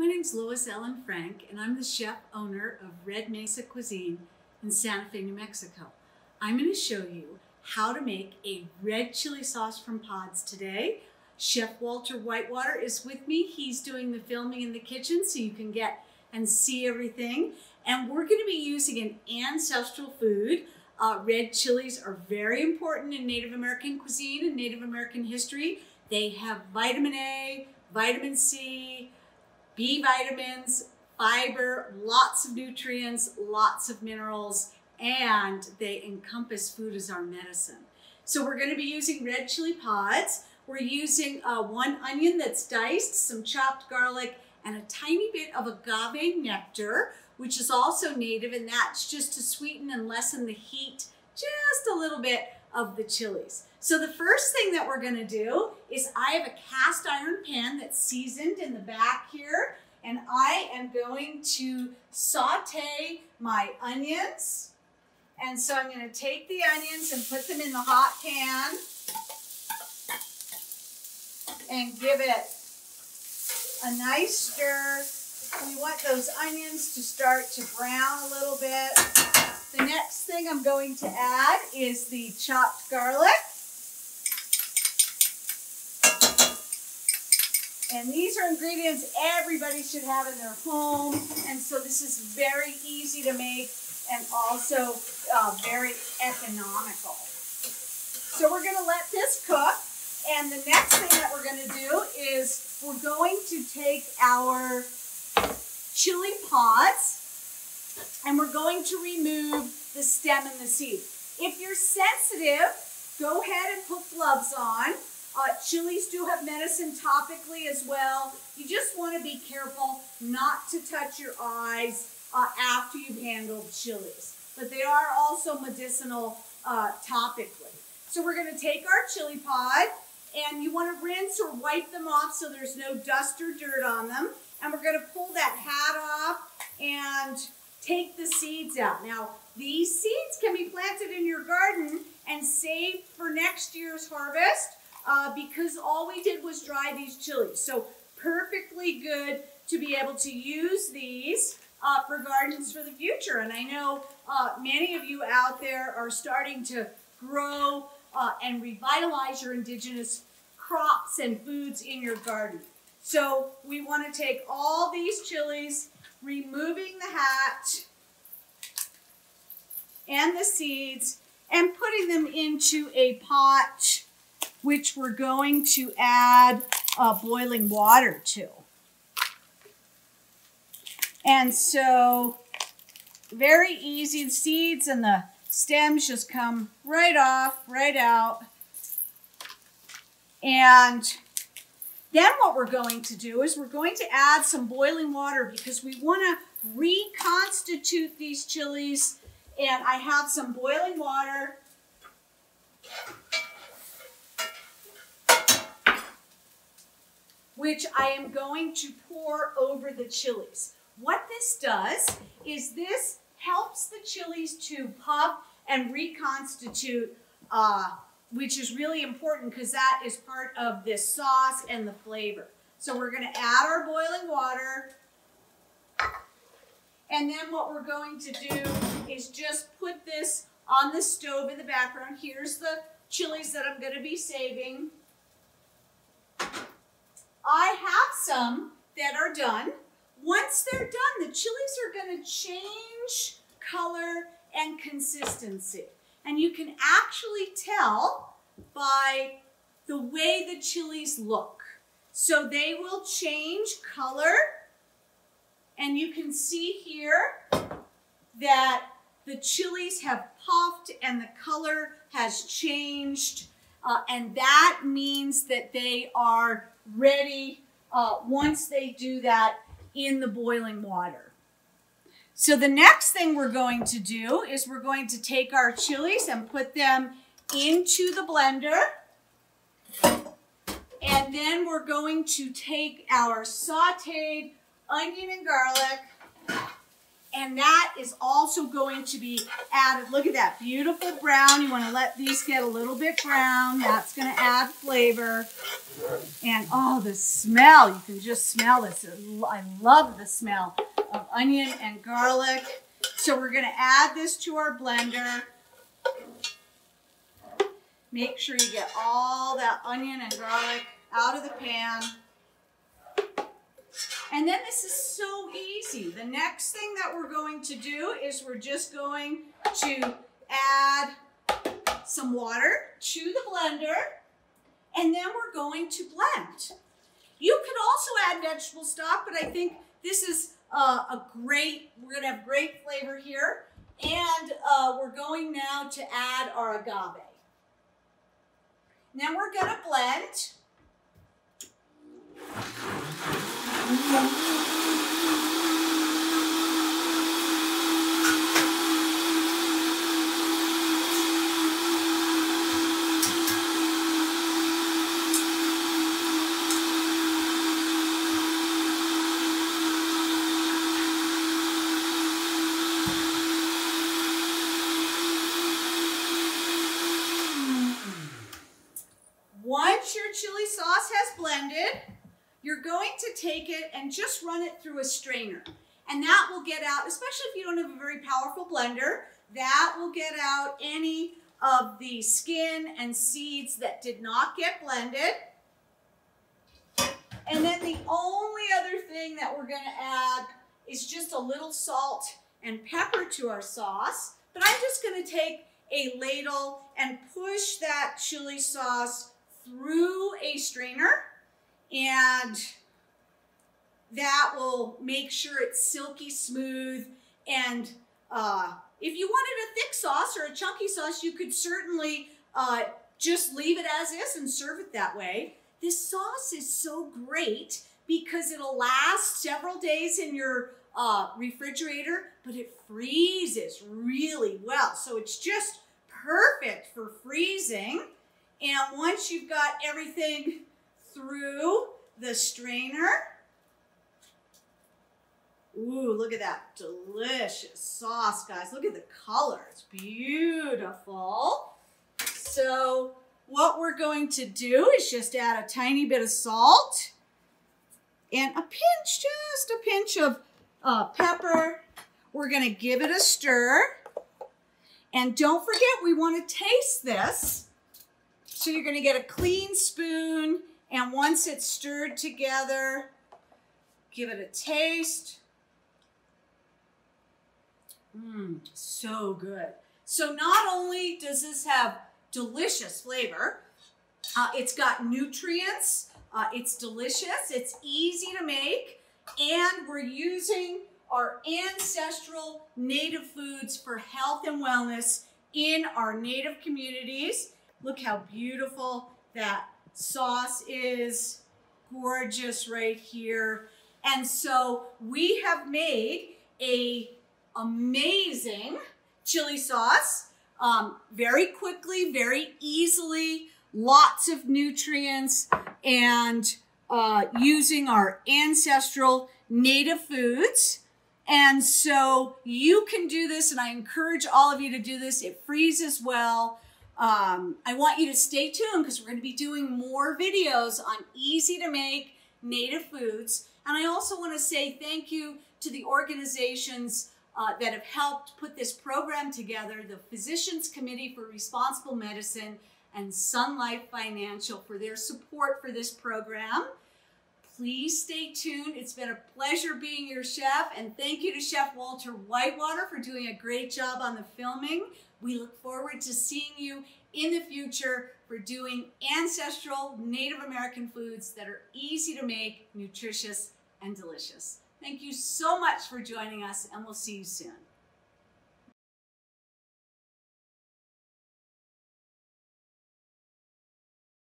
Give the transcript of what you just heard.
name's Lois Ellen Frank, and I'm the chef owner of Red Mesa Cuisine in Santa Fe, New Mexico. I'm going to show you how to make a red chili sauce from pods today. Chef Walter Whitewater is with me. He's doing the filming in the kitchen so you can get and see everything. And we're going to be using an ancestral food. Red chilies are very important in Native American cuisine and Native American history. They have vitamin A, vitamin C, B vitamins, fiber, lots of nutrients, lots of minerals, and they encompass food as our medicine. So we're going to be using red chili pods. We're using one onion that's diced, some chopped garlic, and a tiny bit of agave nectar, which is also native, and that's just to sweeten and lessen the heat just a little bit of the chilies. So the first thing that we're gonna do is I have a cast iron pan that's seasoned in the back here, and I am going to saute my onions. And so I'm gonna take the onions and put them in the hot pan and give it a nice stir. We want those onions to start to brown a little bit. The next thing I'm going to add is the chopped garlic. And these are ingredients everybody should have in their home. And so this is very easy to make and also very economical. So we're gonna let this cook. And the next thing that we're gonna do is we're going to take our chili pods and we're going to remove the stem and the seed. If you're sensitive, go ahead and put gloves on. Chilies do have medicine topically as well. You just want to be careful not to touch your eyes after you've handled chilies. But they are also medicinal topically. So we're going to take our chili pod, and you want to rinse or wipe them off so there's no dust or dirt on them. And we're going to pull that hat off and take the seeds out. Now, these seeds can be planted in your garden and saved for next year's harvest because all we did was dry these chilies. So perfectly good to be able to use these for gardens for the future. And I know many of you out there are starting to grow and revitalize your indigenous crops and foods in your garden. So we want to take all these chilies, removing the hat and the seeds, and putting them into a pot, which we're going to add boiling water to. And so, very easy. The seeds and the stems just come right off, right out. And then what we're going to do is we're going to add some boiling water because we want to reconstitute these chilies. And I have some boiling water. Which I am going to pour over the chilies. What this does is this helps the chilies to puff and reconstitute, which is really important because that is part of this sauce and the flavor. So we're going to add our boiling water. And then what we're going to do is just put this on the stove in the background. Here's the chilies that I'm going to be saving. I have some that are done. Once they're done, the chilies are going to change color and consistency. And you can actually tell by the way the chilies look. So they will change color. And you can see here that the chilies have puffed and the color has changed. And that means that they are ready once they do that in the boiling water. So the next thing we're going to do is we're going to take our chilies and put them into the blender. And then we're going to take our sauteed onion and garlic And that is also going to be added. Look at that beautiful brown. You want to let these get a little bit brown. That's going to add flavor. And oh, the smell. You can just smell this. I love the smell of onion and garlic. So we're going to add this to our blender. Make sure you get all that onion and garlic out of the pan. And then this is so easy. The next thing that we're going to do is we're just going to add some water to the blender, and then we're going to blend. You could also add vegetable stock, but I think this is we're gonna have great flavor here. And we're going now to add our agave. Then we're gonna blend. Once your chili sauce has blended, you're going to take it and just run it through a strainer. And that will get out, especially if you don't have a very powerful blender, that will get out any of the skin and seeds that did not get blended. And then the only other thing that we're going to add is just a little salt and pepper to our sauce. But I'm just going to take a ladle and push that chili sauce through a strainer, and that will make sure it's silky smooth. And if you wanted a thick sauce or a chunky sauce, you could certainly just leave it as is and serve it that way. This sauce is so great because it'll last several days in your refrigerator, but it freezes really well. So it's just perfect for freezing. And once you've got everything through the strainer, ooh, look at that delicious sauce, guys. Look at the color. It's beautiful. So what we're going to do is just add a tiny bit of salt and a pinch, just a pinch of pepper. We're going to give it a stir. And don't forget, we want to taste this. So you're going to get a clean spoon, and once it's stirred together, give it a taste. So good. So not only does this have delicious flavor, it's got nutrients, it's delicious, it's easy to make, and we're using our ancestral native foods for health and wellness in our native communities. Look how beautiful that sauce is. Gorgeous right here. And so we have made an amazing chili sauce very quickly, very easily, lots of nutrients, and using our ancestral native foods. And so you can do this, and I encourage all of you to do this. It freezes well. I want you to stay tuned because we're going to be doing more videos on easy to make native foods. And I also want to say thank you to the organizations that have helped put this program together, the Physicians Committee for Responsible Medicine and Sun Life Financial for their support for this program. Please stay tuned. It's been a pleasure being your chef, and thank you to Chef Walter Whitewater for doing a great job on the filming. We look forward to seeing you in the future for doing ancestral Native American foods that are easy to make, nutritious, and delicious. Thank you so much for joining us, and we'll see you soon.